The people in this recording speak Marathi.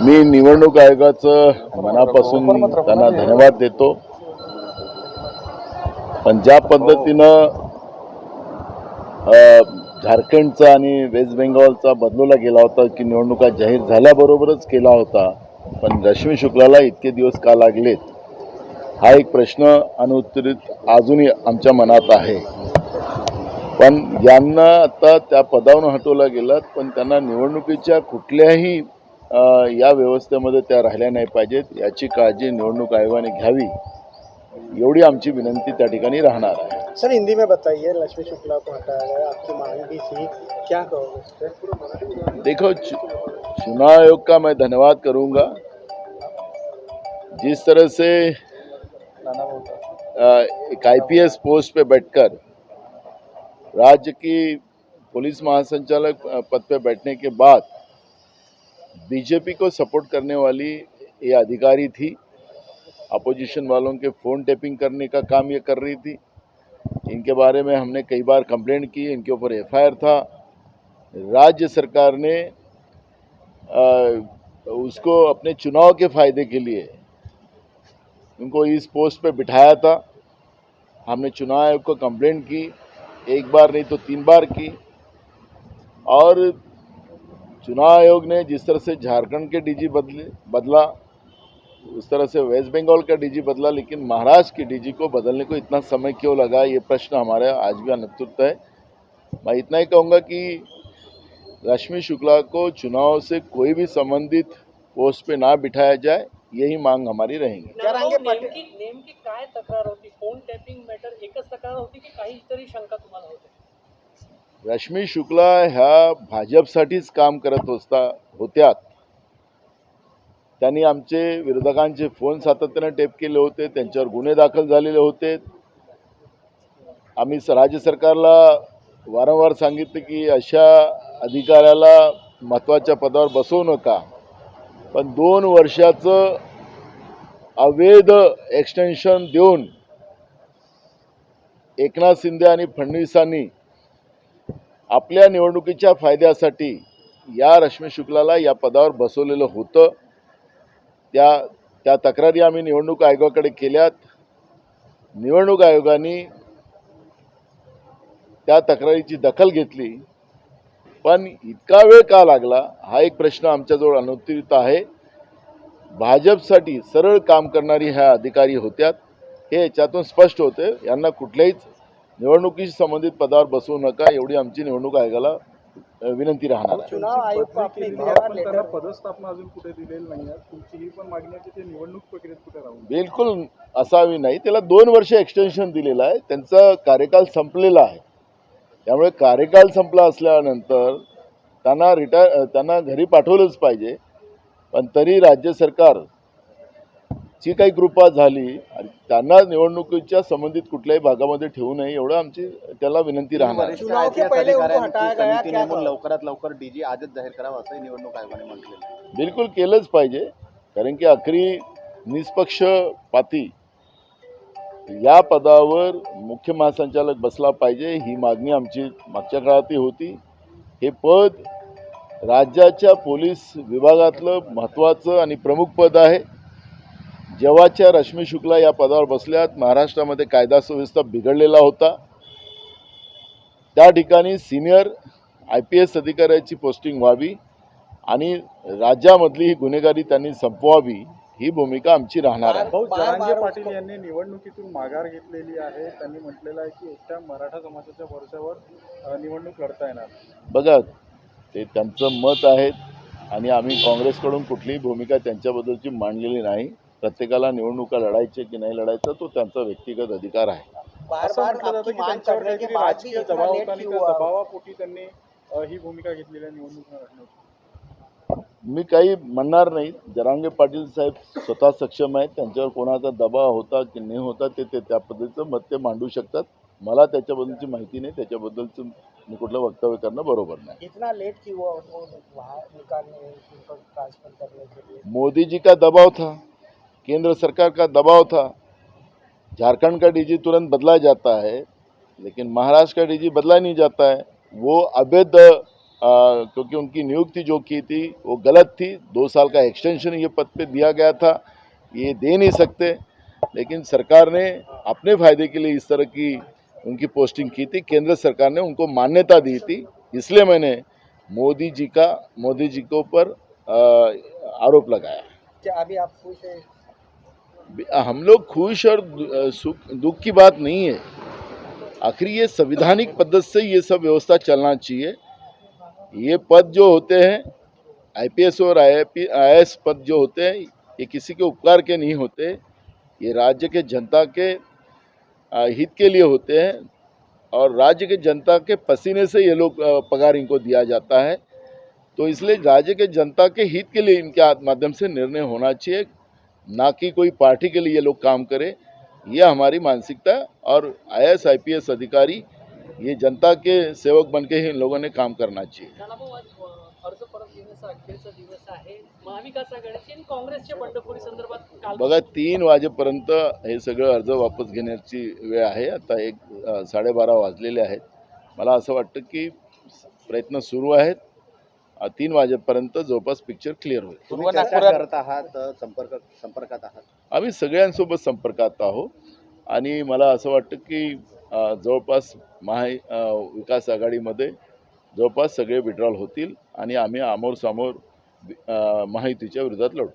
मी निवडणूक आयोगाचं मनापासून त्यांना धन्यवाद देतो. पण ज्या पद्धतीनं झारखंडचा आणि वेस्ट बेंगॉलचा बदलवला गेला होता की निवडणुका जाहीर झाल्याबरोबरच केला होता, पण रश्मी शुक्लाला इतके दिवस का लागलेत, हा एक प्रश्न अनुत्तरित अजूनही आमच्या मनात आहे. पण यांना आता त्या पदावरून हटवलं गेलं, पण त्यांना निवडणुकीच्या कुठल्याही या व्यवस्थेमध्ये त्या राहिल्या नाही पाहिजेत, याची काळजी निवडणूक आयोगाने घ्यावी, एवढी आमची विनंती त्या ठिकाणी राहणार आहे. सर हिंदी में बताइए, रश्मि शुक्ला को हटाया गया, आपकी मांग भी थी, क्या कहोगे? देखो, चुनाव आयोग का मैं धन्यवाद करूंगा। जिस तरह से एक आईपीएस पोस्ट पे बैठकर राज्य की पुलिस महासंचालक पद पे बैठने के बाद बीजेपी को सपोर्ट करने वाली ये अधिकारी थी, अपोजिशन वालों के फ़ोन टैपिंग करने का काम ये कर रही थी। इनके बारे में हमने कई बार कंप्लेंट की, इनके ऊपर एफआईआर था। राज्य सरकार ने उसको अपने चुनाव के फायदे के लिए उनको इस पोस्ट पे बिठाया था। हमने चुनाव आयोग को कंप्लेंट की, एक बार नहीं तो 3 बार की, और चुनाव आयोग ने जिस तरह से झारखंड के डीजी बदला, उस तरह से वेस्ट बंगाल का डीजी बदला, लेकिन महाराष्ट्र की डीजी को बदलने को इतना समय क्यों लगा, ये प्रश्न हमारे आज भी अनुत्तरित है। मैं इतना ही कहूँगा कि रश्मि शुक्ला को चुनाव से कोई भी संबंधित पोस्ट पे ना बिठाया जाए, यही मांग हमारी रहेगी। नेमकी काय तक्रार होती? फोन टॅपिंग मॅटर एकच तक्रार होती की काहीतरी शंका तुम्हाला होत्या? रश्मि शुक्ला ह्या भाजपसाठीच काम करत होत्या। त्यांनी आमचे विरोधकांचे फोन सातत्याने टेप केले होते, त्यांच्यावर गुन्हे दाखल झालेले होते। आम्ही राज्य सरकारला वारंवार सांगितले की अशा अधिकाऱ्याला महत्त्वाच्या पदावर बसवू नका, पण 2 वर्षाचं अवैध एक्सटेन्शन देऊन एकनाथ शिंदे आणि फडणवीसांनी आपल्या निवडणुकीच्या फायद्यासाठी या रश्मि शुक्लाला या पदावर बसवलेलं होतं। त्या तक्रारी आम्ही निवडणूक आयोगाकडे केल्यात। निवडणूक आयोगाने त्या तक्रारीची दखल घेतली, पण इतका वेळ का लागला हा एक प्रश्न आमच्याजवळ अनुत्तरित आहे। भाजपसाठी सरळ काम करणारी ह्या अधिकारी होत्या, हे याच्यातून स्पष्ट होते। यांना कुठल्याही निवडणुकीशी संबंधित पदावर बसवू नका, एवढी आमची निवडणूक आयोगाला विनंती राहणार आहे। चुनाव आयोग को अपने त्यांना पदस्थापना अजून कुठे दिलेली नाही आहे, तुमची ही पण मागणी आहे की ते निवडणूक प्रक्रियेत कुठे राहून बिलकुल असावी नाही। त्याला 2 वर्ष एक्सटेन्शन दिलेलं आहे, त्यांचा कार्यकाल संपलेला आहे। त्यामुळे कार्यकाल संपला असल्यानंतर त्यांना घरी पाठवलंच पाहिजे, पण तरी राज्य सरकार ची काही कृपा झाली आणि त्यांना निवडणुकीच्या संबंधित कुठल्याही भागामध्ये ठेवू नये, एवढं आमची त्याला विनंती राहणार। चुनाव के पहले उनको हटाया गया, क्या लवकरात लवकर डीजी आजच जाहीर करावा असं निवडणूक आयोगाने म्हटलेलं। बिलकुल केलंच पाहिजे, कारण की आखरी निष्पक्षपाती या पदावर मुख्य महासंचालक बसला पाहिजे, ही मागणी आमची मागच्या काळातही होती। हे पद राज्याच्या पोलीस विभागातलं महत्त्वाचं आणि प्रमुख पद आहे। जेव्हाच्या रश्मि शुक्ला या पदावर बसल्यात, महाराष्ट्रामध्ये कायदा सुव्यवस्था बिघडलेला होता। त्या ठिकाणी सिनियर आयपीएस अधिकाऱ्याची पोस्टिंग व्हावी आणि राज्यामधली ही गुन्हेगारी त्यांनी संपवावी, ही भूमिका आमची राहणार आहे। भाऊ जरांगे पाटील यांनी निवडणुकीतून माघार घेतलेली आहे। त्यांनी म्हटलेलं आहे की एकट्या मराठा समाजाच्या भरोश्यावर निवडणूक लढता येणार। बघा, ते त्यांचं मत आहे आणि आम्ही काँग्रेसकडून कुठलीही भूमिका त्यांच्याबद्दलची मांडलेली नाही। प्रत्येकाला निवडणुका लढायचे की नाही लढायचं तो त्यांचा व्यक्तिगत अधिकार आहे। असं म्हटलं जातं की त्यांच्यावर काहीतरी राजकीय दबाव होता आणि त्या दबावापोटी त्यांनी ही भूमिका घेतलेली आहे निवडणूक लढण्याची। मी काही म्हणणार नाही, जरांगे पाटील साहेब स्वतः सक्षम आहेत, त्यांच्यावर कोणाचा दबाव होता की नाही होता ते त्या पद्धतीचं मत ते मांडू शकतात। मला त्याच्याबद्दलची माहिती नाही, त्याच्याबद्दलचं मी कुठलं वक्तव्य करणं बरोबर नाही। इतना लेट क्यों हुआ उनको वहाँ निकालने, उनको ट्रांसफर करने के लिए? मोदी जी का दबाव था, केंद्र सरकार का दबाव था। झारखंड का डीजी तुरंत बदला जाता है, लेकिन महाराष्ट्र का डीजी बदला नहीं जाता है। वो अवैध क्योंकि उनकी नियुक्ति जो की थी वो गलत थी। 2 साल का एक्सटेंशन ये पद पे दिया गया था, ये दे नहीं सकते, लेकिन सरकार ने अपने फायदे के लिए इस तरह की उनकी पोस्टिंग की थी। केंद्र सरकार ने उनको मान्यता दी थी, इसलिए मैंने मोदी जी के ऊपर आरोप लगाया। क्या अभी आप खुश हैं? हम लोग खुश और दुख की बात नहीं है। आखिर ये संविधानिक पद्धति से ये सब व्यवस्था चलना चाहिए। ये पद जो होते हैं, आईपीएस और आईएएस पद जो होते हैं, ये किसी के उपकार के नहीं होते, ये राज्य के जनता के हित के लिए होते हैं और राज्य के जनता के पसीने से ये लोग पगार इनको दिया जाता है। तो इसलिए राज्य के जनता के हित के लिए इनके माध्यम से निर्णय होना चाहिए, ना कि कोई पार्टी के लिए ये लोग काम करे। ये हमारी मानसिकता है और आईएएस आईपीएस अधिकारी ये जनता के सेवक बन के ही इन लोगों ने काम करना चाहिए। नानाभाऊ, आज अर्ज परत घेण्याचा अखेरचा दिवस आहे. महाविकास आघाडीची आणि काँग्रेसच्या बंडखोरी संदर्भात काल बघा 3 वाजेपर्यंत हे सगळं अर्ज वापस घेण्याची वेळ आहे. आता 12:30 वाजलेले आहेत. मला असं वाटतं की प्रयत्न सुरू आहेत. 3 वाजेपर्यंत जवळपास पिक्चर क्लिअर होईल. तुम्ही चर्चा करत आहात, संपर्कात आहात. आम्ही सगळ्यांसोबत संपर्कात आहोत आणि मला असं वाटतं की जवळपास विकास आघाडीमध्ये जवळपास सगळे विड्रॉल होतील आणि आम्ही आमोर सामोर महायुतीच्या विरोधात लढू.